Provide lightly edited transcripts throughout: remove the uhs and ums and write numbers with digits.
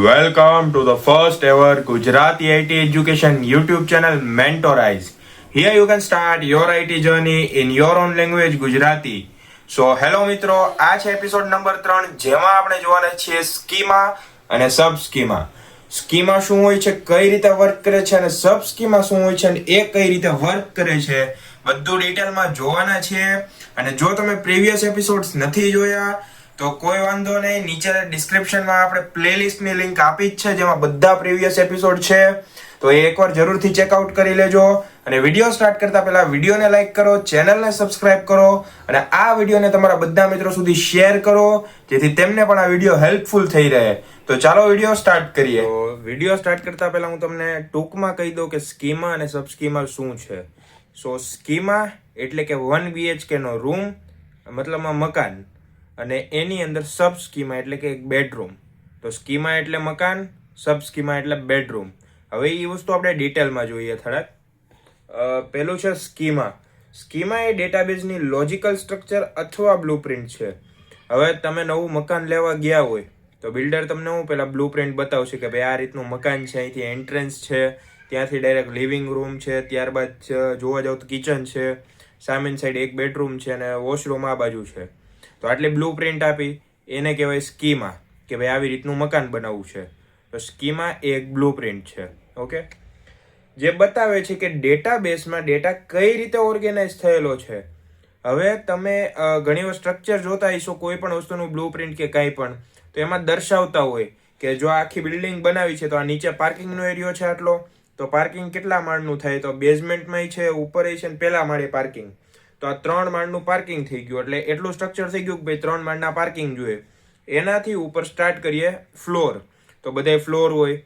Welcome to the first ever Gujarati IT education YouTube channel Mentorize. Here you can start your IT journey in your own language Gujarati. So hello મિત્રો, આ છે episode number 3 જેમાં આપણે જોવાના છીએ schema અને સબ schema. Schema શું હોય છે, કઈ રીતે વર્ક કરે છે અને સબ સ્કીમા શું હોય છે અને એ કઈ રીતે વર્ક કરે છે બધું ડિટેલમાં જોવાના છે. અને જો તમે પ્રીવિયસ એપિસોડ્સ નથી જોયા તો કોઈ વાંધો નહીં, નીચે ડિસ્ક્રિપ્શનમાં આપણે પ્લેલિસ્ટની લિંક આપી જ છે જેમાં બધા પ્રીવિયસ એપિસોડ છે, તો એ એકવાર જરૂરથી ચેકઆઉટ કરી લેજો. અને વિડીયો સ્ટાર્ટ કરતા પહેલા વિડીયોને લાઈક કરો, ચેનલને સબસ્ક્રાઇબ કરો અને આ વિડીયોને તમારા બધા મિત્રો સુધી શેર કરો જેથી તેમને પણ આ વિડીયો હેલ્પફુલ થઈ રહે. તો ચાલો વિડીયો સ્ટાર્ટ કરીએ. તો વિડીયો સ્ટાર્ટ કરતા પહેલા હું તમને ટૂંકમાં કહી દઉં કે સ્કીમા અને સબ સ્કીમા શું છે. સો સ્કીમા એટલે કે 1 BHK નો રૂમ, મતલબમાં મકાન, અને એની અંદર સબ સ્કીમા એટલે કે એક બેડરૂમ. તો સ્કીમા એટલે મકાન, સબ સ્કીમા એટલે બેડરૂમ. હવે એ વસ્તુ આપણે ડિટેલમાં જોઈએ થોડાક. પેલું છે સ્કીમા. સ્કીમા એ ડેટાબેઝની લોજિકલ સ્ટ્રક્ચર અથવા બ્લુપ્રિન્ટ છે. હવે તમે નવું મકાન લેવા ગયા હોય તો બિલ્ડર તમને હું પેલા બ્લુપ્રિન્ટ બતાવશે કે ભાઈ આ રીતનું મકાન છે, અહીંથી એન્ટ્રન્સ છે, ત્યાંથી ડાયરેક્ટ લિવિંગ રૂમ છે, ત્યારબાદ જોવા જાવ તો કિચન છે, સામેની સાઈડ એક બેડરૂમ છે અને વોશરૂમ આ બાજુ છે. તો આટલી બ્લુ પ્રિન્ટ આપી એને કહેવાય સ્કીમા, કે ભાઈ આવી રીતનું મકાન બનાવવું છે. તો સ્કીમા એ એક બ્લુ પ્રિન્ટ છે. ઓકે, જે બતાવે છે કે ડેટાબેઝમાં ડેટા કઈ રીતે ઓર્ગેનાઇઝ થયેલો છે. હવે તમે ઘણી વાર સ્ટ્રક્ચર જોતા હશો કોઈ પણ વસ્તુનું બ્લુ પ્રિન્ટ કે કાંઈ પણ, તો એમાં દર્શાવતા હોય કે જો આખી બિલ્ડિંગ બનાવી છે તો આ નીચે પાર્કિંગનો એરિયો છે આટલો, તો પાર્કિંગ કેટલા માળનું થાય, તો બેઝમેન્ટમાં છે, ઉપર છે ને પહેલા માળે પાર્કિંગ. તો આ 3 માળનું પાર્કિંગ થઈ ગયું, એટલે એટલું સ્ટ્રક્ચર થઈ ગયું કે ભાઈ 3 માળના પાર્કિંગ જોઈએ. એનાથી ઉપર સ્ટાર્ટ કરીએ ફ્લોર, તો બધાય ફ્લોર હોય,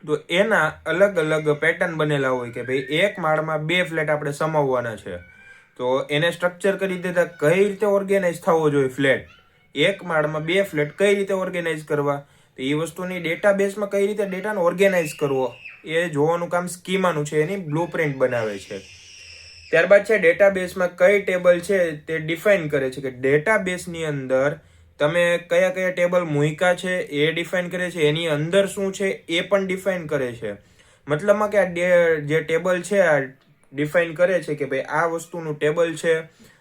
તો એના અલગ અલગ પેટર્ન બનેલા હોય કે ભાઈ એક માળમાં 2 ફ્લેટ આપણે સમાવવાના છે. તો એને સ્ટ્રક્ચર કરી દેતા કઈ રીતે ઓર્ગેનાઇઝ થવો જોઈએ ફ્લેટ, એક માળમાં 2 ફ્લેટ કઈ રીતે ઓર્ગેનાઇઝ કરવા, તો એ વસ્તુની ડેટાબેઝમાં કઈ રીતે ડેટાને ઓર્ગેનાઇઝ કરવો એ જોવાનું કામ સ્કીમાનું છે, એની બ્લુપ્રિન્ટ બનાવે છે. ત્યારબાદ છે ડેટાબેઝમાં કઈ ટેબલ છે તે ડિફાઇન કરે છે, કે ડેટાબેઝની અંદર તમે કયા કયા ટેબલ મૂક્યા છે એ ડિફાઇન કરે છે, એની અંદર શું છે એ પણ ડિફાઇન કરે છે. મતલબમાં કે આ જે ટેબલ છે આ ડિફાઇન કરે છે કે ભાઈ આ વસ્તુનું ટેબલ છે.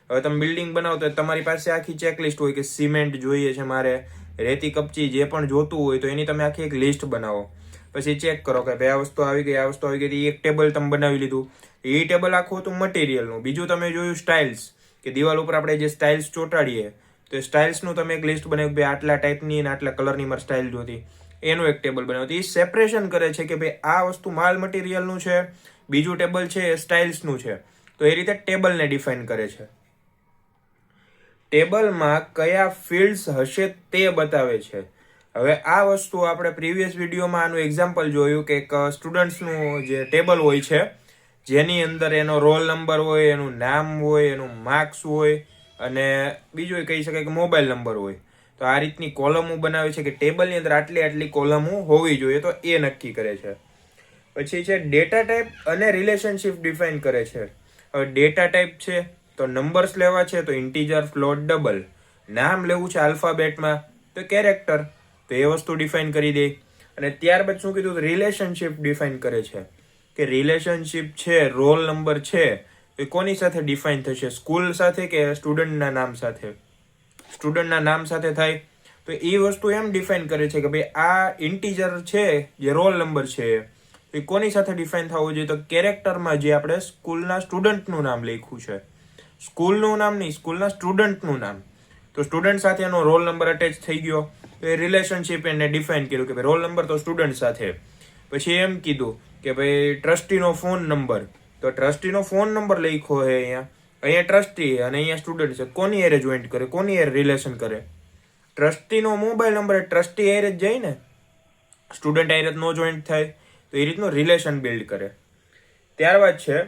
હવે તમે બિલ્ડિંગ બનાવો તો તમારી પાસે આખી ચેકલિસ્ટ હોય કે સિમેન્ટ જોઈએ છે મારે, રેતી કપચી જે પણ જોતું હોય તો એની તમે આખી એક લિસ્ટ બનાવો, પછી ચેક કરો કે ભાઈ આ વસ્તુ આવી ગઈ, આ વસ્તુ આવી ગઈ, એક ટેબલ તમે બનાવી લીધું. એ ટેબલ આખું હતું મટીરિયલનું. બીજું તમે જોયું સ્ટાઇલ્સ, કે દિવાલ ઉપર આપણે જે સ્ટાઇલ્સ ચોંટાડીએ તો સ્ટાઇલ્સનું તમે એક લિસ્ટ બનાવ્યું, ભાઈ આટલા ટાઈપની અને આટલા કલરની મારે સ્ટાઇલ જોતી, એનું એક ટેબલ બનાવ્યું. એ સેપરેશન કરે છે કે ભાઈ આ વસ્તુ માલ મટીરિયલનું છે, બીજું ટેબલ છે એ સ્ટાઇલ્સનું છે. તો એ રીતે ટેબલને ડિફાઇન કરે છે. ટેબલમાં કયા ફિલ્ડ્સ હશે તે બતાવે છે. હવે આ વસ્તુ આપણે પ્રીવિયસ વિડીયોમાં આનું એક્ઝામ્પલ જોયું કે એક સ્ટુડન્ટ્સનું જે ટેબલ હોય છે જેની અંદર એનો રોલ નંબર હોય, એનું નામ હોય, એનું માર્ક્સ હોય અને બીજું કહી શકાય કે મોબાઈલ નંબર હોય. તો આ રીતની કોલમો બનાવે છે કે ટેબલની અંદર આટલી આટલી કોલમો હોવી જોઈએ, તો એ નક્કી કરે છે. પછી છે ડેટા ટાઈપ અને રિલેશનશિપ ડિફાઇન કરે છે. હવે ડેટા ટાઈપ છે તો નંબર્સ લેવા છે તો ઇન્ટીજર, ફ્લોટ, ડબલ. નામ લેવું છે આલ્ફાબેટમાં તો કેરેક્ટર, તો એ વસ્તુ ડિફાઇન કરી દે. અને ત્યારબાદ શું કીધું, રિલેશનશિપ ડિફાઇન કરે છે કે રિલેશનશિપ છે, રોલ નંબર છે, એ કોની સાથે ડિફાઇન થશે, સ્કૂલ સાથે કે સ્ટુડન્ટના નામ સાથે. સ્ટુડન્ટના નામ સાથે થાય તો એ વસ્તુ એમ ડિફાઇન કરે છે કે ભાઈ આ ઇન્ટીજર છે જે રોલ નંબર છે એ કોની સાથે ડિફાઇન થવું જોઈએ, તો કેરેક્ટરમાં જે આપણે સ્કૂલના સ્ટુડન્ટનું નામ લખ્યું છે, સ્કૂલનું નામ નહીં, સ્કૂલના સ્ટુડન્ટનું નામ, તો સ્ટુડન્ટ સાથે એનો રોલ નંબર અટેચ થઈ ગયો. તો એ રિલેશનશિપ એને ડિફાઇન કર્યું કે ભાઈ રોલ નંબર તો સ્ટુડન્ટ સાથે. પછી એમ કીધું કે ભાઈ ટ્રસ્ટીનો ફોન નંબર, તો ટ્રસ્ટીનો ફોન નંબર લખ્યો છે અહીંયા ટ્રસ્ટી અને અહીંયા સ્ટુડન્ટ છે, કોની એરે જોઈન્ટ કરે, કોની એરે રિલેશન કરે. ટ્રસ્ટીનો મોબાઈલ નંબર ટ્રસ્ટી એરે જ જાય ને, સ્ટુડન્ટ એરે નો જોઈન્ટ થાય. તો એ રીતનું રિલેશન બિલ્ડ કરે. ત્યારબાદ છે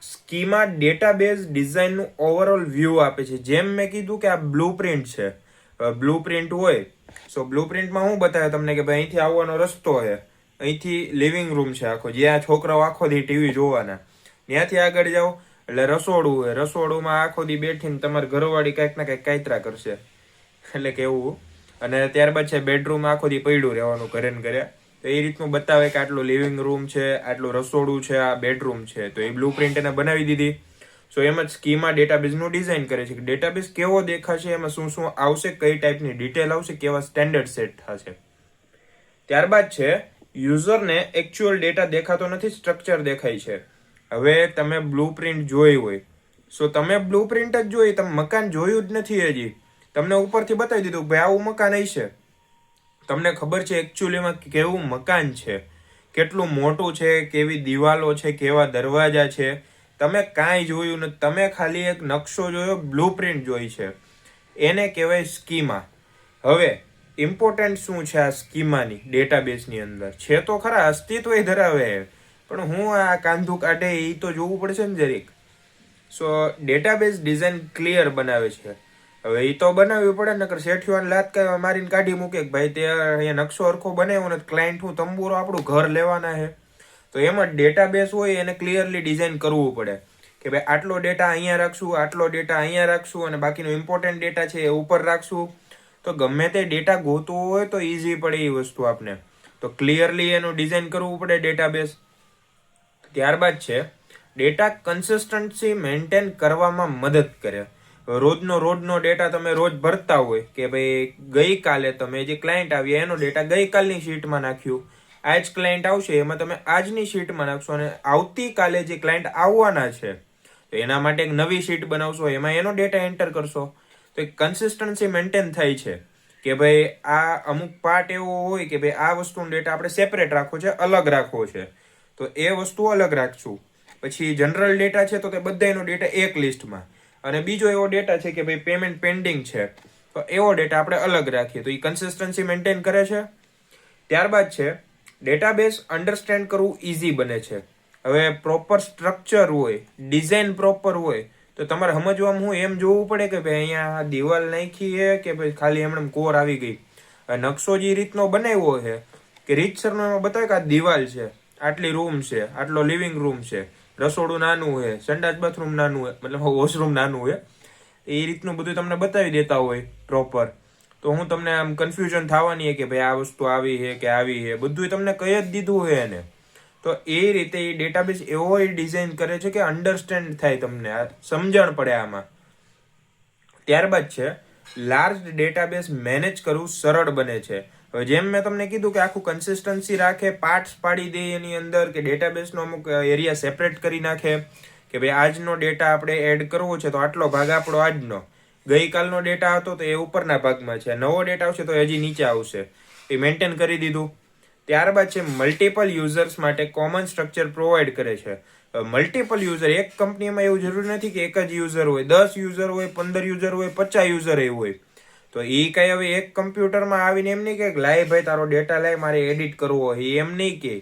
સ્કીમા ડેટાબેઝ ડિઝાઇનનું ઓવરઓલ વ્યૂ આપે છે. જેમ મેં કીધું કે આ બ્લુપ્રિન્ટ છે, બ્લુપ્રિન્ટ હોય સો બ્લુપ્રિન્ટમાં હું બતાવે તમને કે ભાઈ અહીંથી આવવાનો રસ્તો છે, અહીંથી લિવિંગ રૂમ છે આખો, જ્યાં છોકરાઓ આખો દી ટીવી જોવાના, ત્યાંથી આગળ જાઓ એટલે રસોડું હોય, રસોડુંમાં આખો દી બેઠીને તમારી ઘરવાળી કંઈક ને કંઈક કાયતરા કરશે, એટલે કે એવું. અને ત્યારબાદ છે બેડરૂમ આખો દી પડ્યું રહેવાનું ઘરે ને ઘરે. તો એ રીતનું બતાવે કે આટલું લિવિંગ રૂમ છે, આટલું રસોડું છે, આ બેડરૂમ છે. તો એ બ્લુ પ્રિન્ટ એને બનાવી દીધી. સો એમ જ સ્કીમા ડેટાબેઝનું ડિઝાઇન કરે છે કે ડેટાબેઝ કેવો દેખાશે, એમાં શું શું આવશે, કઈ ટાઈપની ડિટેલ આવશે, કેવા સ્ટેન્ડર્ડ સેટ થશે. ત્યારબાદ છે યુઝરને એકચ્યુઅલ ડેટા દેખાતો નથી, સ્ટ્રક્ચર દેખાય છે. હવે તમે બ્લુ પ્રિન્ટ જોઈ હોય, સો તમે બ્લુ પ્રિન્ટ જ જોઈ, તમે મકાન જોયું જ નથી હજી, તમને ઉપરથી બતાવી દીધું ભાઈ આવું મકાન હશે. તમને ખબર છે એકચ્યુઅલીમાં કેવું મકાન છે, કેટલું મોટું છે, કેવી દિવાલો છે, કેવા દરવાજા છે, તમે કાંઈ જોયું નથી. તમે ખાલી એક નકશો જોયો, બ્લુ પ્રિન્ટ જોઈ છે, એને કહેવાય સ્કીમા. હવે ઇમ્પોર્ટન્ટ શું છે આ સ્કીમાની ડેટાબેઝની અંદર? છે તો ખરા, અસ્તિત્વ ધરાવે, પણ હું આ કાંધું કાઢે એ તો જોવું પડશે ને જરીક. સો ડેટાબેઝ ડિઝાઇન ક્લિયર બનાવે છે. હવે એ તો બનાવવી પડે, નકર શેઠિયોને લાત મારીને કાઢી મૂકે કે ભાઈ તે અહીંયા નકશો હરખો બનાવ્યો ને ક્લાયન્ટ હું તંબુરો આપણું ઘર લેવાના છે. તો એમાં ડેટાબેઝ હોય એને ક્લિયરલી ડિઝાઇન કરવું પડે કે ભાઈ આટલો ડેટા અહીંયા રાખશું, આટલો ડેટા અહીંયા રાખશું, અને બાકીનો ઇમ્પોર્ટન્ટ ડેટા છે એ ઉપર રાખશું. તો ગમે તે ડેટા ગોતવો હોય તો ઇઝી પડે એ વસ્તુ આપને. તો ક્લિયરલી એનું ડિઝાઇન કરવું પડે ડેટાબેઝ. ત્યારબાદ છે ડેટા કન્સિસ્ટન્સી મેન્ટેન કરવામાં મદદ કરે. રોજનો ડેટા તમે રોજ ભરતા હોય કે ભાઈ ગઈકાલે તમે જે ક્લાયન્ટ આવ્યા એનો ડેટા ગઈકાલની શીટમાં નાખ્યું, આ જ ક્લાયન્ટ આવશે એમાં તમે આજની શીટમાં નાખશો, અને આવતીકાલે જે ક્લાયન્ટ આવવાના છે તો એના માટે એક નવી શીટ બનાવશો, એમાં એનો ડેટા એન્ટર કરશો. તો એક કન્સિસ્ટન્સી મેન્ટેન થાય છે કે ભાઈ આ અમુક પાર્ટ એવો હોય કે ભાઈ આ વસ્તુનો ડેટા આપણે સેપરેટ રાખવો છે, અલગ રાખવો છે, તો એ વસ્તુ અલગ રાખશું. પછી જનરલ ડેટા છે તો તે બધાનો ડેટા એક લિસ્ટમાં, અને બીજો એવો ડેટા છે કે ભાઈ પેમેન્ટ પેન્ડિંગ છે તો એવો ડેટા આપણે અલગ રાખીએ. તો એ કન્સિસ્ટન્સી મેન્ટેન કરે છે. ત્યારબાદ છે ડેટાબેઝ અન્ડરસ્ટેન્ડ કરવું ઇઝી બને છે. હવે પ્રોપર સ્ટ્રક્ચર હોય, ડિઝાઇન પ્રોપર હોય, તો તમારે સમજવામાં હું એમ જોવું પડે કે ભાઈ અહીંયા દિવાલ નાખી છે કે ભાઈ ખાલી એમણે કોર આવી ગઈ. નકશો જે રીતનો બનાવ્યો છે કે રીતસરનો એમાં બતાવે કે આ દિવાલ છે, આટલી રૂમ છે, આટલો લિવિંગ રૂમ છે, રસોડું નાનું છે, સંડાસ બાથરૂમ નાનું હોય, મતલબ વોશરૂમ નાનું હોય, એ રીતનું બધું તમને બતાવી દેતા હોય પ્રોપર. તો હું તમને આમ કન્ફ્યુઝન થવાની છે કે ભાઈ આ વસ્તુ આવી છે કે આવી છે, બધું તમને કહી જ દીધું હોય એને. તો એ રીતે એ ડેટાબેઝ એવો ડિઝાઇન કરે છે કે અન્ડરસ્ટેન્ડ થાય, તમને સમજણ પડે આમાં. ત્યારબાદ છે લાર્જ ડેટાબેઝ મેનેજ કરવું સરળ બને છે. હવે જેમ મેં તમને કીધું કે આખું કન્સિસ્ટન્સી રાખે, પાર્ટ્સ પાડી દે એની અંદર, કે ડેટાબેઝનો અમુક એરિયા સેપરેટ કરી નાખે કે ભાઈ આજનો ડેટા આપણે એડ કરવો છે તો આટલો ભાગ આપણો આજનો, ગઈકાલનો ડેટા હતો તો એ ઉપરના ભાગમાં છે, નવો ડેટા આવશે તો હજી નીચે આવશે, એ મેન્ટેન કરી દીધું. ત્યારબાદ છે મલ્ટિપલ યુઝર્સ માટે કોમન સ્ટ્રક્ચર પ્રોવાઈડ કરે છે. મલ્ટિપલ યુઝર, એક કંપનીમાં એવું જરૂરી નથી કે એક જ યુઝર હોય, 10 યુઝર હોય, 15 યુઝર હોય, 50 યુઝર એવું હોય. તો એ કઈ હવે એક કમ્પ્યુટરમાં આવીને એમ નહીં કે લાય ભાઈ તારો ડેટા લાય મારે એડિટ કરવો હોય, એમ નહીં કે.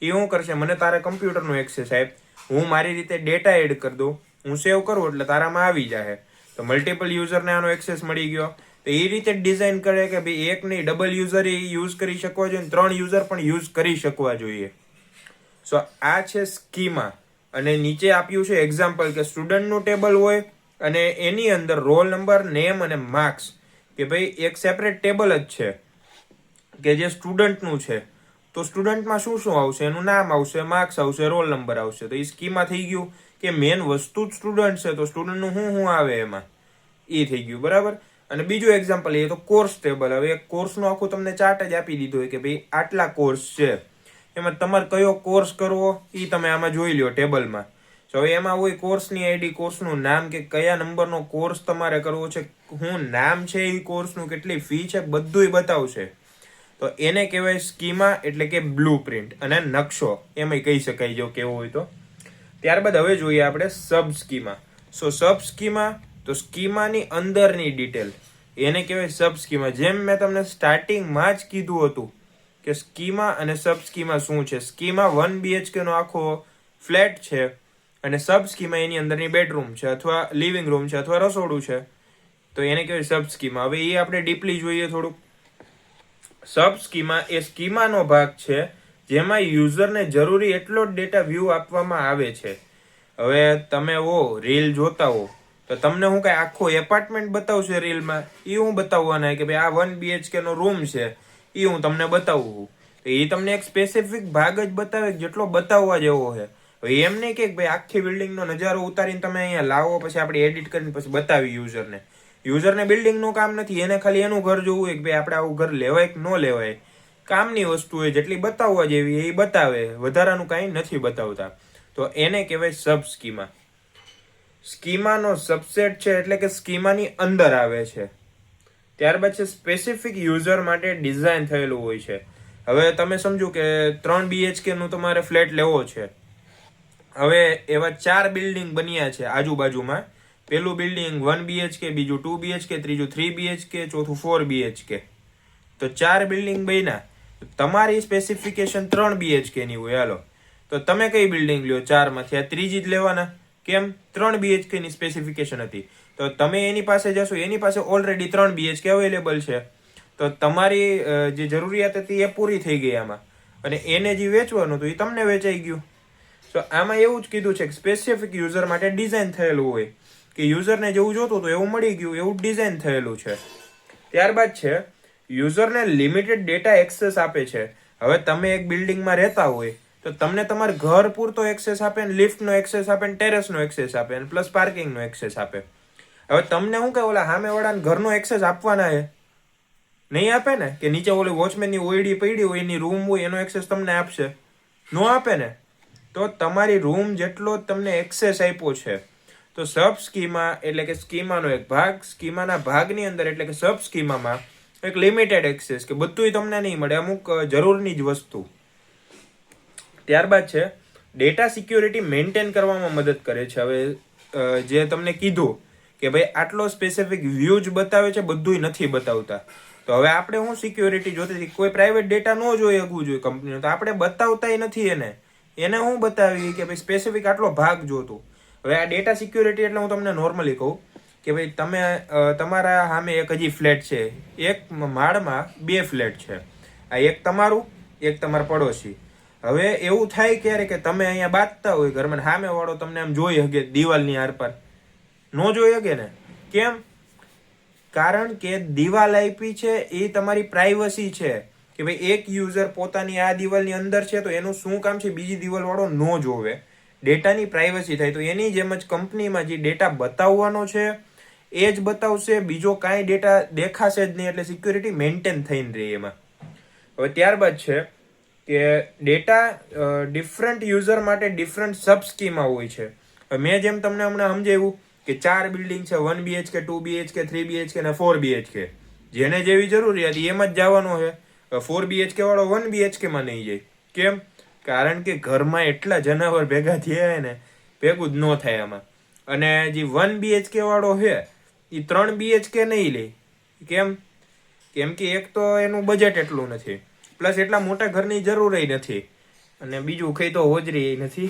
એ શું કરશે, મને તારા કમ્પ્યુટરનો એક્સેસ આપ, હું મારી રીતે ડેટા એડ કરી દઉં, હું સેવ કરું એટલે તારામાં આવી જાય. તો મલ્ટિપલ યુઝરને આનો એક્સેસ મળી ગયો. તો એ રીતે ડિઝાઇન કરે કે ભાઈ એક નહીં, ડબલ યુઝર યુઝ કરી શકવા જોઈએ, 3 યુઝર પણ યુઝ કરી શકવા જોઈએ. સો આ છે સ્કીમા. અને નીચે આપ્યું છે એક્ઝામ્પલ કે સ્ટુડન્ટનું ટેબલ હોય અને એની અંદર રોલ નંબર, નેમ અને માર્ક્સ, કે ભાઈ એક સેપરેટ ટેબલ જ છે કે જે સ્ટુડન્ટનું છે. તો સ્ટુડન્ટમાં શું શું આવશે, એનું નામ આવશે, માર્ક્સ આવશે, રોલ નંબર આવશે. તો એ સ્કીમા થઈ ગયું કે મેન વસ્તુ જ સ્ટુડન્ટ છે તો સ્ટુડન્ટનું શું આવે એમાં, એ થઈ ગયું બરાબર. અને બીજું એક્ઝામ્પલ એ તો કોર્સ ટેબલ. હવે એક કોર્સનું આખું તમને ચાર્ટ જ આપી દીધું હોય કે ભાઈ આટલા કોર્સ છે, એમાં તમારે કયો કોર્સ કરવો એ તમે આમાં જોઈ લો ટેબલમાં. તો હવે એમાં હોય કોર્સની આઈડી, કોર્સનું નામ, કે કયા નંબરનો કોર્સ તમારે કરવો છે, શું નામ છે એ કોર્સનું, કેટલી ફી છે, બધું બતાવશે. તો એને કહેવાય સ્કીમા, એટલે કે બ્લુ પ્રિન્ટ અને નકશો એમાં કહી શકાય જો કેવો હોય તો. ત્યારબાદ હવે જોઈએ આપણે સબ સ્કીમા. સો સબ સ્કીમા, તો સ્કીમાની અંદરની ડિટેલ, એને કહેવાય સબ સ્કીમા. જેમ મેં તમને સ્ટાર્ટિંગમાં જ કીધું હતું કે સ્કીમા અને સબ સ્કીમા શું છે. સ્કીમા 1 BHK નો આખો ફ્લેટ છે અને સબ સ્કીમા એની અંદરની બેડરૂમ છે અથવા લિવિંગ રૂમ છે અથવા રસોડું છે, તો એને કહેવાય સબ સ્કીમા. હવે એ આપણે ડીપલી જોઈએ થોડુંક. સબ સ્કીમા એ સ્કીમાનો ભાગ છે જેમાં યુઝરને જરૂરી એટલો જ ડેટા વ્યૂ આપવામાં આવે છે. હવે તમે રીલ જોતા હો તો તમને હું કઈ આખું એપાર્ટમેન્ટ બતાવશે રીલમાં, એ હું બતાવવાના કે ભાઈ આ 1 BHK નો રૂમ છે, એ હું તમને બતાવું. એ તમને એક સ્પેસિફિક ભાગ જ બતાવે જેટલો બતાવવા જેવો છે. એમ નહીં કે ભાઈ આખી બિલ્ડિંગનો નજારો ઉતારીને તમે અહીંયા લાવો પછી આપણે એડિટ કરીને પછી બતાવી યુઝરને બિલ્ડિંગનું કામ નથી, એને ખાલી એનું ઘર જોવું હોય કે ભાઈ આપણે આવું ઘર લેવાય કે ન લેવાય. કામની વસ્તુ હોય જેટલી બતાવવા જેવી એ બતાવે, વધારાનું કાંઈ નથી બતાવતા. તો એને કહેવાય સબ સ્કીમા. સ્કીમાનો સબસેટ છે એટલે કે સ્કીમાની અંદર આવે છે. ત્યારબાદ છે સ્પેસિફિક યુઝર માટે ડિઝાઇન થયેલું હોય છે. હવે તમે સમજો કે 3 BHK નું તમારે ફ્લેટ લેવો છે. હવે એવા 4 બિલ્ડિંગ બન્યા છે આજુબાજુમાં. પેલું બિલ્ડિંગ 1 BHK, બીજું 2 BHK, ત્રીજું 3 BHK, ચોથું 4 BHK. તો 4 બિલ્ડિંગ બન્યા. તમારી સ્પેસિફિકેશન 3 BHK ની હોય. હાલો તો તમે કઈ બિલ્ડિંગ લ્યો 4 માંથી? આ ત્રીજી જ લેવાના. કેમ? 3 BHK ની સ્પેસિફિકેશન હતી. તો તમે એની પાસે જશો, એની પાસે ઓલરેડી 3 BHK અવેલેબલ છે. તો તમારી જે જરૂરિયાત હતી એ પૂરી થઈ ગઈ આમાં, અને એને જે વેચવાનું હતું એ તમને વેચાઈ ગયું. તો આમાં એવું જ કીધું છે કે સ્પેસિફિક યુઝર માટે ડિઝાઇન થયેલું હોય, કે યુઝરને જેવું જોતું હતું એવું મળી ગયું, એવું ડિઝાઇન થયેલું છે. ત્યારબાદ છે યુઝરને લિમિટેડ ડેટા એક્સેસ આપે છે. હવે તમે એક બિલ્ડિંગમાં રહેતા હોય તો તમને તમારા ઘર પૂરતો એક્સેસ આપે, લિફ્ટનો એક્સેસ આપે, ટેરેસનો એક્સેસ આપે, પ્લસ પાર્કિંગનો એક્સેસ આપે. હવે તમને શું કે ઓલા સામેવાળાને ઘરનો એક્સેસ આપવાના છે? નહીં આપે ને. કે નીચે ઓલી વોચમેનની ઓયડી પડી હોય, એની રૂમ હોય, એનો એક્સેસ તમને આપશે? નો આપે ને. તો તમારી રૂમ જેટલો તમને એક્સેસ આપ્યો છે. તો સબ સ્કીમા એટલે કે સ્કીમાનો એક ભાગ, સ્કીમાના ભાગની અંદર એટલે કે સબ સ્કીમામાં એક લિમિટેડ એક્સેસ, કે બધુંય તમને નહીં મળે, અમુક જરૂરની જ વસ્તુ. ત્યારબાદ છે ડેટા સિક્યોરિટી મેન્ટેન કરવામાં મદદ કરે છે. હવે જે તમને કીધું કે ભાઈ આટલો સ્પેસિફિક વ્યૂ જ બતાવે છે, બધુંય નથી બતાવતા. તો હવે આપણે શું સિક્યોરિટી જોતી હતી? કોઈ પ્રાઇવેટ ડેટા ન જોઈ શકવું જોઈએ કંપનીનો, તો આપણે બતાવતાય નથી એને હું બતાવી કે ભાઈ સ્પેસિફિક આટલો ભાગ જોતું. હવે આ ડેટા સિક્યોરિટી એટલે હું તમને નોર્મલી કહું કે ભાઈ તમે તમારા સામે એક હજી ફ્લેટ છે, એક માળમાં 2 ફ્લેટ છે. આ એક તમારું, એક તમારા પડોશી. હવે એવું થાય ક્યારે કે તમે અહીંયા બાંધતા હોય ઘરમાં, સામે વાળો તમને આમ જોઈ શકે દિવાલની આરપાર? ન જોઈ શકે ને. કેમ? કારણ કે દિવાલ આપી છે એ તમારી પ્રાઇવસી છે, કે ભાઈ એક યુઝર પોતાની આ દિવાલની અંદર છે તો એનું શું કામ છે બીજી દિવાલ વાળો ન જોવે. ડેટાની પ્રાઇવસી થાય. તો એની જેમ જ કંપનીમાં જે ડેટા બતાવવાનો છે એ જ બતાવશે, બીજો કાંઈ ડેટા દેખાશે જ નહીં. એટલે સિક્યોરિટી મેન્ટેન થઈને રહે એમાં. હવે ત્યારબાદ છે કે ડેટા ડિફરન્ટ યુઝર માટે ડિફરન્ટ સબ સ્કીમા હોય છે. મેં જેમ તમને હમણાં સમજાવ્યું કે 4 બિલ્ડિંગ છે, 1 BHK, 2 BHK, 3 BHK અને 4 BHK. જેને જેવી જરૂરિયાત એમ જ જવાનો છે. 4 BHK વાળો 1 BHK માં નહીં જાય. કેમ? કારણ કે ઘરમાં એટલા જનાવર ભેગા થયા ને, ભેગું જ ન થાય આમાં. અને જે 1 BHK વાળો છે એ 3 BHK નહીં લે. કેમ? કેમ કે એક તો એનું બજેટ એટલું નથી, પ્લસ એટલા મોટા ઘરની જરૂર નથી, અને બીજું કઈ તો હોજરી નથી.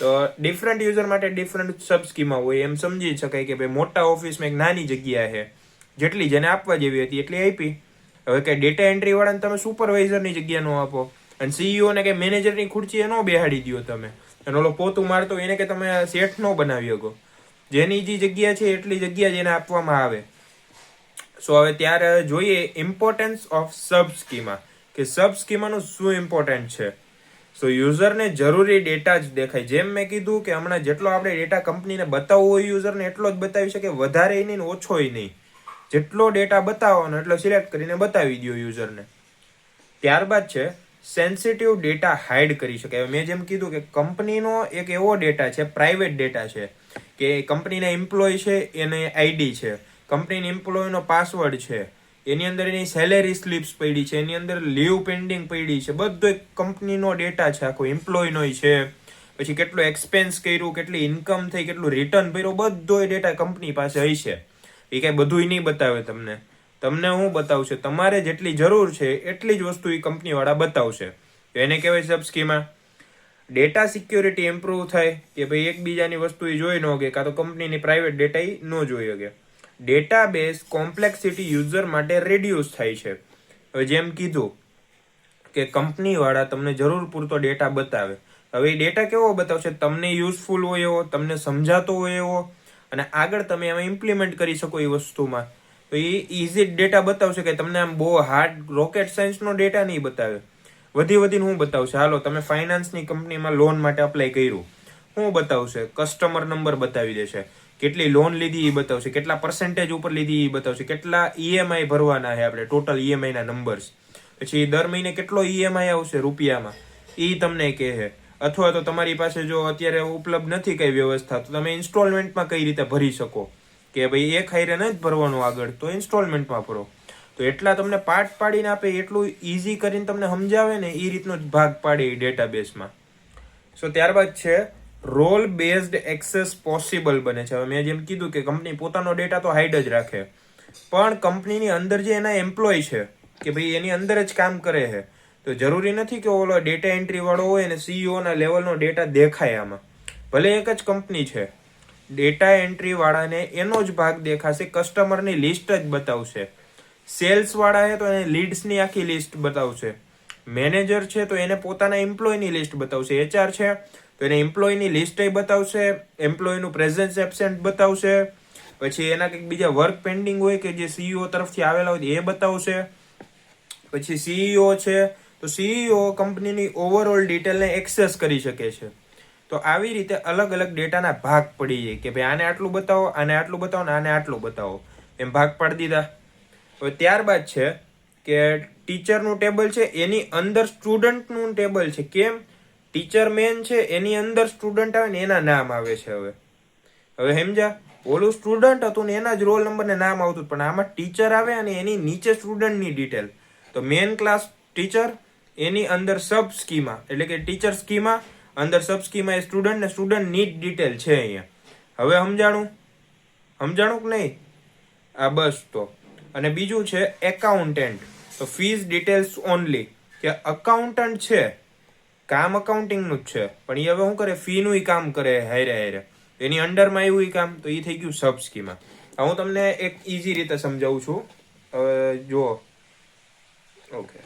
તો ડિફરન્ટ યુઝર માટે ડિફરન્ટ સબ સ્કીમા હોય. એમ સમજી શકાય કે ભાઈ મોટા ઓફિસમાં એક નાની જગ્યા છે, જેટલી જેને આપવા જેવી હતી એટલી આપી. હવે કઈ ડેટા એન્ટ્રી વાળાને તમે સુપરવાઇઝરની જગ્યા ન આપો, અને CEO ને કે મેનેજરની ખુરશી એ ન બેહાડી દો તમે, અને ઓલો પોતું મારતો એને કે તમે સેટ ન બનાવી શકો. જેની જે જગ્યા છે એટલી જગ્યા જેને આપવામાં આવે. સો હવે ત્યારે જોઈએ ઇમ્પોર્ટન્સ ઓફ સબ સ્કીમા, કે સબ સ્કીમાનું શું ઇમ્પોર્ટન્ટ છે. સો યુઝરને જરૂરી ડેટા જ દેખાય. જેમ મેં કીધું કે હમણાં જેટલો આપણે ડેટા કંપનીને બતાવવો હોય યુઝરને એટલો જ બતાવી શકે, વધારે નહીં ને ઓછોય નહીં. જેટલો ડેટા બતાવવાનો એટલો સિલેક્ટ કરીને બતાવી દો યુઝરને. ત્યારબાદ છે સેન્સિટિવ ડેટા હાઇડ કરી શકાય. મેં જેમ કીધું કે કંપનીનો એક એવો ડેટા છે, પ્રાઇવેટ ડેટા છે, કે કંપનીના એમ્પ્લોય છે એને આઈડી છે, કંપનીના એમ્પ્લોયનો પાસવર્ડ છે, એની અંદર એની સેલેરી સ્લિપ્સ પડી છે, એની અંદર લીવ પેન્ડિંગ પડી છે, બધો એક કંપનીનો ડેટા છે, આખો એમ્પ્લોયનો છે. પછી કેટલો એક્સપેન્સ કર્યું, કેટલી ઇન્કમ થઈ, કેટલું રિટર્ન ભર્યું, બધો ડેટા કંપની પાસે હશે. એ કાંઈ બધું નહીં બતાવે તમને. તમને હું બતાવશે તમારે જેટલી જરૂર છે એટલી જ વસ્તુ એ કંપનીવાળા બતાવશે. એને કહેવાય સબ સ્કીમા. ડેટા સિક્યોરિટી ઇમ્પ્રુવ થાય કે ભાઈ એકબીજાની વસ્તુ એ જોઈ ન શકે, કાં તો કંપનીની પ્રાઇવેટ ડેટા એ ન જોઈ શકે. ડેટાબેઝ કોમ્પ્લેક્સિટી યુઝર માટે રેડ્યુસ થાય છે. હવે જેમ કીધું કે કંપનીવાળા તમને જરૂર પૂરતો ડેટા બતાવે. હવે એ ડેટા કેવો બતાવશે? તમને યુઝફુલ હોય એવો, તમને સમજાતો હોય એવો, અને આગળ તમે એમાં ઇમ્પ્લિમેન્ટ કરી શકો એ વસ્તુમાં. તો એ ઇઝી ડેટા બતાવશે કે તમને આમ બહુ હાર્ડ રોકેટ સાયન્સનો ડેટા નહીં બતાવે. વધીને હું બતાવશે, હાલો તમે ફાઇનાન્સની કંપનીમાં લોન માટે અપ્લાય કર્યું, હું બતાવશે કસ્ટમર નંબર બતાવી દેશે, કેટલી લોન લીધી એ બતાવશે, કેટલા પર્સન્ટેજ ઉપર લીધી એ બતાવશે, કેટલા ઈએમઆઈ ભરવાના છે આપણે, ટોટલ ઈએમઆઈ ના નંબર્સ, પછી દર મહિને કેટલો ઈએમઆઈ આવશે રૂપિયામાં એ તમને કહે છે. અથવા તો તમારી પાસે જો અત્યારે ઉપલબ્ધ નથી કઈ વ્યવસ્થા તો તમે ઇન્સ્ટોલમેન્ટમાં કઈ રીતે ભરી શકો કે ભાઈ એક હાઈરે નથી ભરવાનું આગળ તો ઇન્સ્ટોલમેન્ટમાં ભરો. તો એટલા તમને પાર્ટ પાડીને આપે, એટલું ઇઝી કરીને તમને સમજાવે ને એ રીતનો જ ભાગ પાડે એ ડેટાબેઝમાં. સો ત્યારબાદ છે રોલ બેઝડ એક્સેસ પોસિબલ બને છે. હવે મેં જેમ કીધું કે કંપની પોતાનો ડેટા તો હાઈડ જ રાખે, પણ કંપનીની અંદર જે એના એમ્પ્લોય છે કે ભાઈ એની અંદર જ કામ કરે છે, તો જરૂરી નથી કે ઓલો ડેટા એન્ટ્રી વાળો હોય ને સીઈઓ ના લેવલનો ડેટા દેખાય આમાં. ભલે એક જ કંપની છે, ડેટા એન્ટ્રી વાળાને એનો જ ભાગ દેખાશે, કસ્ટમરની લિસ્ટ જ બતાવશે. સેલ્સ વાળા છે તો એને લીડ્સની આખી લિસ્ટ બતાવશે. મેનેજર છે તો એને પોતાના એમ્પ્લોયની લિસ્ટ બતાવશે. એચઆર છે તો એને એમ્પ્લોયની લિસ્ટ બતાવશે, એમ્પ્લોયનું પ્રેઝન્સ એબસેન્ટ બતાવશે, પછી એના કંઈક બીજા વર્ક પેન્ડિંગ હોય કે જે સીઈઓ તરફથી આવેલા હોય એ બતાવશે. પછી સીઈઓ છે તો સીઈઓ કંપનીની ઓવરઓલ ડિટેલને એક્સેસ કરી શકે છે. તો આવી રીતે અલગ અલગ ડેટાના ભાગ પડી જાય કે ભાઈ આને આટલું બતાવો, આને આટલું બતાવો ને આને આટલું બતાવો, એમ ભાગ પાડી દીધા. હવે ત્યારબાદ છે કે ટીચરનું ટેબલ છે, એની અંદર સ્ટુડન્ટનું ટેબલ છે. કેમ? ટીચર મેન છે, એની અંદર સ્ટુડન્ટ આવે ને એના નામ આવે છે. હવે સમજ્યા? ઓલું સ્ટુડન્ટ હતું ને એના જ રોલ નંબર ને નામ આવતું, પણ આમાં ટીચર આવે અને એની નીચે સ્ટુડન્ટની ડિટેલ. તો મેન ક્લાસ ટીચર, એની અંદર સબ સ્કીમા એટલે કે ટીચર સ્કીમા, અંદર સબ સ્કીમા એ સ્ટુડન્ટ ને સ્ટુડન્ટ ની ડિટેલ છે અહીંયા. હવે સમજાણું કે નહીં? આ બસ તો. અને બીજું છે એકાઉન્ટન્ટ, તો ફીઝ ડિટેલ્સ ઓનલી, કે અકાઉન્ટન્ટ છે, કામ અકાઉન્ટિંગનું જ છે, પણ એ હવે શું કરે, ફીનું કામ કરે હારે, એની અંડરમાં એવું કામ, તો એ થઈ ગયું સબ સ્કીમા. હું તમને એક ઈઝી રીતે સમજાવું છું. જુઓ, ઓકે,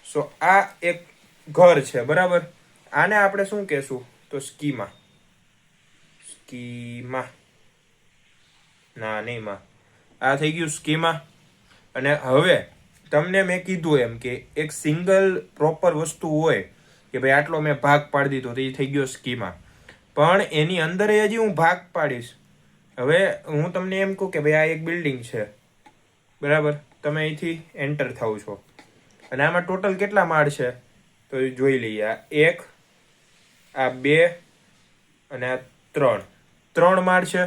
સો આ એક ઘર છે, બરાબર? આને આપણે શું કહેશું? તો સ્કીમા. આ થઈ ગયું સ્કીમા. અને હવે તમને મેં કીધું એમ કે એક સિંગલ પ્રોપર વસ્તુ હોય કે ભાઈ આટલો મેં ભાગ પાડી દીધો તો એ થઈ ગયો સ્કીમા, પણ એની અંદર હજી હું ભાગ પાડીશ. હવે હું તમને એમ કહું કે ભાઈ આ એક બિલ્ડિંગ છે, બરાબર? તમે અહીંથી એન્ટર થાવ છો અને આમાં ટોટલ કેટલા માળ છે તો જોઈ લઈએ. આ 1, આ 2 અને આ 3 માળ છે.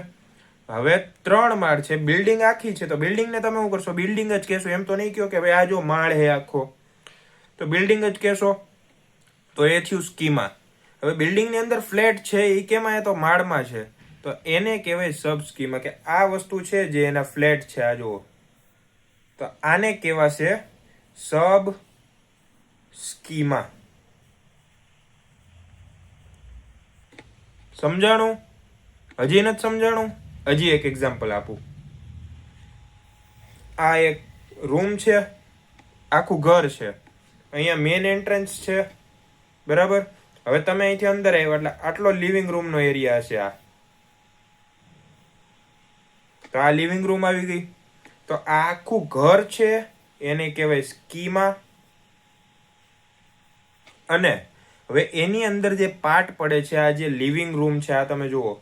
હવે 3 માળ છે, બિલ્ડિંગ આખી છે, તો બિલ્ડિંગને તમે શું કરશો? બિલ્ડિંગ જ કહેશો. એમ તો નહીં કહો કે ભાઈ આ જો માળ હે આખો, તો બિલ્ડિંગ જ કહેશો. તો એ થયું સ્કીમા. હવે બિલ્ડિંગની અંદર ફ્લેટ છે એ કેમાં? તો માળમાં છે, તો એને કહેવાય સબ સ્કીમા. કે આ વસ્તુ છે જે એના ફ્લેટ છે, આ જુઓ, તો આને કહેવાશે સબ સ્કીમા. સમજાણું? હજી નથી સમજાણું? હજી એક એક્ઝામ્પલ આપું. આ એક રૂમ છે, આખું ઘર છે, અહીંયા મેન એન્ટ્રન્સ છે, બરાબર? હવે તમે અહીંથી અંદર આવ્યા એટલે આટલો લિવિંગ રૂમનો એરિયા હશે. તો આ લિવિંગ રૂમ આવી ગઈ. તો આ આખું ઘર છે એને કહેવાય સ્કીમા. અને હવે એની અંદર જે પાર્ટ પડે છે, આ જે લિવિંગ રૂમ છે, આ તમે જુઓ.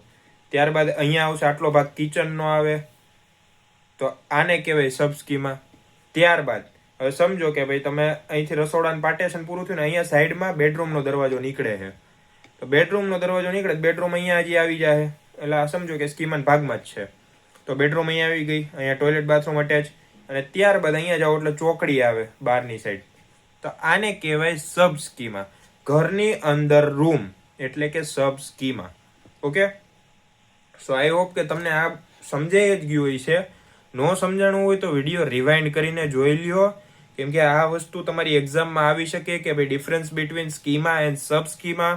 ત્યારબાદ અહીંયા આવશે આટલો ભાગ કિચનનો આવે, તો આને કહેવાય સબ સ્કીમા. ત્યારબાદ હવે સમજો કે ભાઈ તમે અહીંથી રસોડાનું પાર્ટેશન પૂરું થયું ને અહીંયા સાઈડમાં બેડરૂમનો દરવાજો નીકળે છે, તો બેડરૂમનો દરવાજો નીકળે, બેડરૂમ અહીંયા હજી આવી જાય, એટલે આ સમજો કે સ્કીમાના ભાગમાં જ છે. તો બેડરૂમ અહીંયા આવી ગઈ, અહીંયા ટોયલેટ બાથરૂમ અટેચ, અને ત્યારબાદ અહીંયા જાઓ એટલે ચોકડી આવે બહારની સાઈડ, તો આને કહેવાય સબ સ્કીમા. ઘરની અંદર રૂમ એટલે કે sub schema. Okay, so I hope કે તમને આ સમજાઈ જ ગયું હોય છે. નો સમજાણું હોય તો વિડીયો રિવાઇન્ડ કરીને જોઈ લ્યો, કેમ કે આ વસ્તુ તમારી એક્ઝામમાં આવી શકે કે ભાઈ difference between schema and sub schema,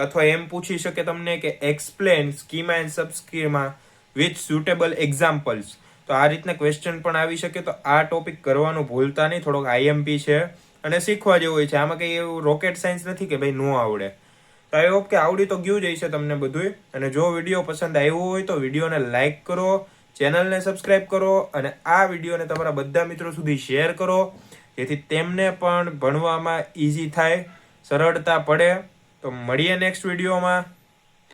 અથવા એમ પૂછી શકે તમને કે explain schema and sub schema with suitable examples. તો આ રીતના ક્વેશ્ચન પણ આવી શકે. તો આ ટોપિક કરવાનું ભૂલતા નહીં, થોડોક આઈએમપી છે અને શીખવા જેવું હોય છે. આમાં કંઈ એવું રોકેટ સાયન્સ નથી કે ભાઈ નો આવડે. તો આઈ હોપ કે આવડી તો ગયું જ હશે તમને બધું. અને જો વિડીયો પસંદ આવ્યો હોય તો વિડીયોને લાઈક કરો, ચેનલને સબસ્ક્રાઈબ કરો અને આ વિડીયોને તમારા બધા મિત્રો સુધી શેર કરો, જેથી તેમને પણ ભણવામાં ઇઝી થાય, સરળતા પડે. તો મળીએ નેક્સ્ટ વિડીયોમાં.